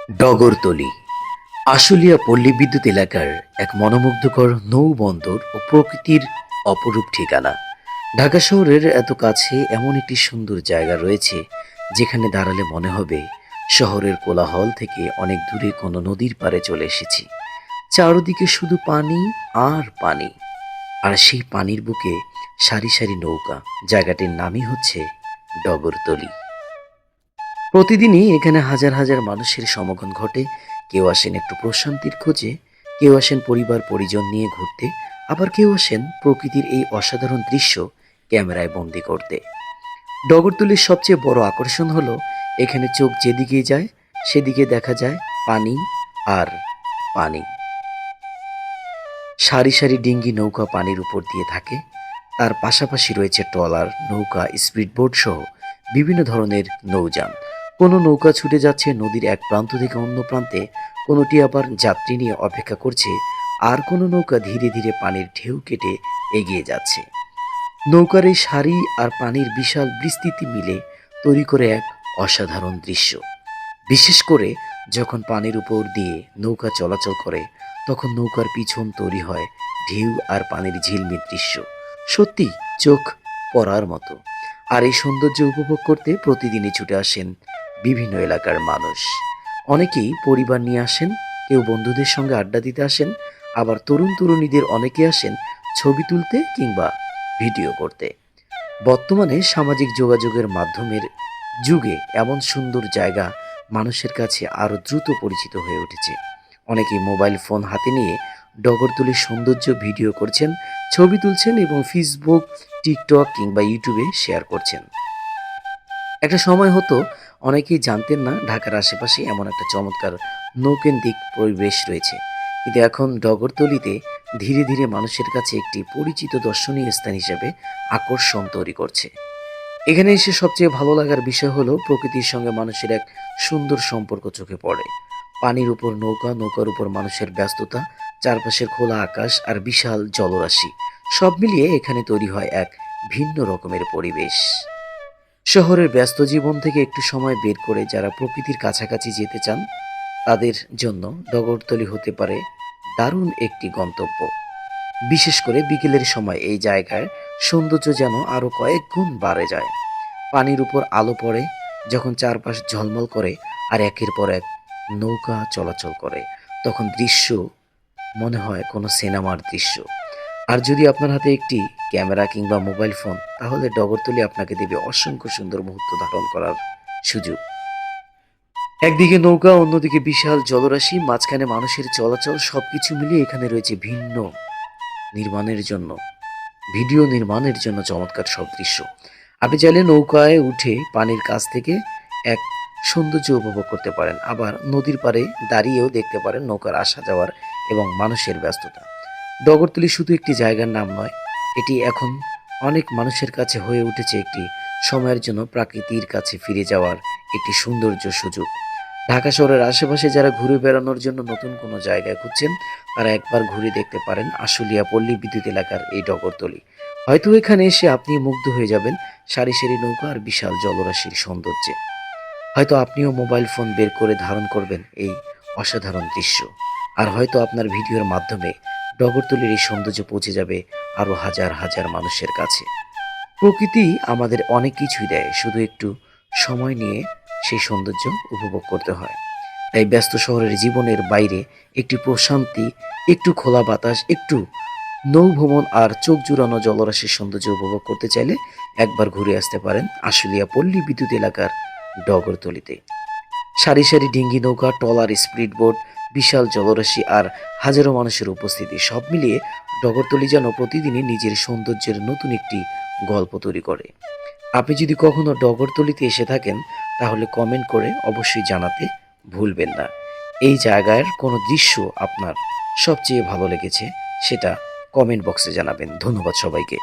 ডগরতলী আশুলিয়া পল্লী বিদ্যুৎ এলাকার এক মনোমুগ্ধকর নৌবন্দর ও প্রকৃতির অপরূপ ঠিকানা। ঢাকা শহরের এত কাছে এমন একটি সুন্দর জায়গা রয়েছে যেখানে দাঁড়ালে মনে হবে শহরের কোলাহল থেকে অনেক দূরে কোনো নদীর পাড়ে চলে এসেছি। চারদিকে শুধু পানি আর পানি, আর সেই পানির বুকে সারি সারি নৌকা। জায়গাটির নামই হচ্ছে ডগরতলী। প্রতিদিনই এখানে হাজার হাজার মানুষের সমাগম ঘটে। কেউ আসেন একটু প্রশান্তির খোঁজে, কেউ আসেন পরিবার পরিজন নিয়ে ঘুরতে, আবার কেউ আসেন প্রকৃতির এই অসাধারণ দৃশ্য ক্যামেরায় বন্দি করতে। ডগরতলির সবচেয়ে বড় আকর্ষণ হলো এখানে চোখ যেদিকে যায় সেদিকে দেখা যায় পানি আর পানি। সারি সারি ডিঙ্গি নৌকা পানির উপর দিয়ে থাকে। তার পাশাপাশি রয়েছে ট্রলার, নৌকা, স্পিডবোট সহ বিভিন্ন ধরনের নৌযান। কোনো নৌকা ছুটে যাচ্ছে নদীর এক প্রান্ত থেকে অন্য প্রান্তে, কোনোটি আবার যাত্রী নিয়ে অপেক্ষা করছে, আর কোনো নৌকা ধীরে ধীরে পানির ঢেউ কেটে এগিয়ে যাচ্ছে। নৌকার এই সারি আর পানির বিশাল বিস্তৃতি মিলে তৈরি করে এক অসাধারণ দৃশ্য। বিশেষ করে যখন পানির উপর দিয়ে নৌকা চলাচল করে, তখন নৌকার পিছন তৈরি হয় ঢেউ আর পানির ঝিলমিল দৃশ্য, সত্যি চোখ পড়ার মতো। আর এই সৌন্দর্য উপভোগ করতে প্রতিদিনই ছুটে আসেন বিভিন্ন এলাকার মানুষ। অনেকেই পরিবার নিয়ে আসেন, কেউ বন্ধুদের সঙ্গে আড্ডা দিতে আসেন, আবার তরুণ তরুণীদের অনেকে আসেন ছবি তুলতে কিংবা ভিডিও করতে। বর্তমানে সামাজিক যোগাযোগের মাধ্যমের যুগে এমন সুন্দর জায়গা মানুষের কাছে আরও দ্রুত পরিচিত হয়ে উঠেছে। অনেকেই মোবাইল ফোন হাতে নিয়ে ডগরতলির সৌন্দর্য ভিডিও করছেন, ছবি তুলছেন এবং ফেসবুক, টিকটক কিংবা ইউটিউবে শেয়ার করছেন। একটা সময় হতো অনেকেই জানতেন না ঢাকার আশেপাশে এমন একটা চমৎকার নৌকেন্দ্রিক পরিবেশ রয়েছে, কিন্তু এখন ডগরতলিতে ধীরে ধীরে মানুষের কাছে একটি পরিচিত দর্শনীয় স্থান হিসেবে আকর্ষণ তৈরি করছে। এখানে এসে সবচেয়ে ভালো লাগার বিষয় হলো প্রকৃতির সঙ্গে মানুষের এক সুন্দর সম্পর্ক চোখে পড়ে। পানির উপর নৌকা, নৌকার উপর মানুষের ব্যস্ততা, চারপাশের খোলা আকাশ আর বিশাল জলরাশি, সব মিলিয়ে এখানে তৈরি হয় এক ভিন্ন রকমের পরিবেশ। শহরের ব্যস্ত জীবন থেকে একটু সময় বের করে যারা প্রকৃতির কাছাকাছি যেতে চান, তাদের জন্য ডগরতলী হতে পারে দারুণ একটি গন্তব্য। বিশেষ করে বিকেলের সময় এই জায়গায় সৌন্দর্য যেন আরো কয়েক গুণ বাড়ে যায়। পানির উপর আলো পড়ে যখন চারপাশ ঝলমল করে আর একের পর এক নৌকা চলাচল করে, তখন দৃশ্য মনে হয় কোনো সিনেমার দৃশ্য। আর যদি আপনার হাতে একটি ক্যামেরা কিংবা মোবাইল ফোন, তাহলে ডগরতলী আপনাকে দেবে অসংখ্য সুন্দর মুহূর্ত ধারণ করার সুযোগ। একদিকে নৌকা, অন্যদিকে বিশাল জলরাশি, মাঝখানে মানুষের চলাচল, সবকিছু মিলিয়ে এখানে রয়েছে ভিন্ন নির্মাণের জন্য ভিডিও নির্মাণের জন্য চমৎকার সব দৃশ্য। আপনি চাইলে নৌকায় উঠে পানির কাছ থেকে এক সৌন্দর্য উপভোগ করতে পারেন, আবার নদীর পাড়ে দাঁড়িয়েও দেখতে পারেন নৌকার আসা যাওয়ার এবং মানুষের ব্যস্ততা। ডগরতলী শুধু একটি জায়গার নাম নয়, এটি এখন অনেক মানুষের কাছে হয়ে উঠেছে একটি সময়ের জন্য প্রাকৃতির কাছে ফিরে যাওয়ার একটি সৌন্দর্য সুযোগ। ঢাকা শহরের আশেপাশে যারা ঘুরে বেড়ানোর জন্য নতুন কোনো জায়গায় খুঁজছেন, তারা একবার ঘুরে দেখতে পারেন আশুলিয়া পল্লী বিদ্যুৎ এলাকার এই ডগরতলী। হয়তো এখানে এসে আপনি মুগ্ধ হয়ে যাবেন সারি সারি নৌকা আর বিশাল জলরাশির সৌন্দর্যে। হয়তো আপনিও মোবাইল ফোন বের করে ধারণ করবেন এই অসাধারণ দৃশ্য, আর হয়তো আপনার ভিডিওর মাধ্যমে ডগরতলীর এই সৌন্দর্য পৌঁছে যাবে আরও হাজার হাজার মানুষের কাছে। প্রকৃতি আমাদের অনেক কিছুই দেয়, শুধু একটু সময় নিয়ে সেই সৌন্দর্য উপভোগ করতে হয়। তাই ব্যস্ত শহরের জীবনের বাইরে একটি প্রশান্তি, একটু খোলা বাতাস, একটু নৌভ্রমণ আর চোখ জুড়ানো জলরাশির সৌন্দর্য উপভোগ করতে চাইলে একবার ঘুরে আসতে পারেন আশুলিয়া পল্লী বিদ্যুৎ এলাকার ডগরতলীতে। সারি সারি ডিঙ্গি নৌকা, ট্রলার, স্পিডবোট, বিশাল জলরাশি আর হাজারো মানুষের উপস্থিতি, সব মিলিয়ে ডগরতলী যেন প্রতিদিনই নিজের সৌন্দর্যের নতুন একটি গল্প তৈরি করে। আপনি যদি কখনো ডগরতলীতে এসে থাকেন, তাহলে কমেন্ট করে অবশ্যই জানাতে ভুলবেন না। এই জায়গার কোনো দৃশ্য আপনার সবচেয়ে ভালো লেগেছে সেটা কমেন্ট বক্সে জানাবেন। ধন্যবাদ সবাইকে।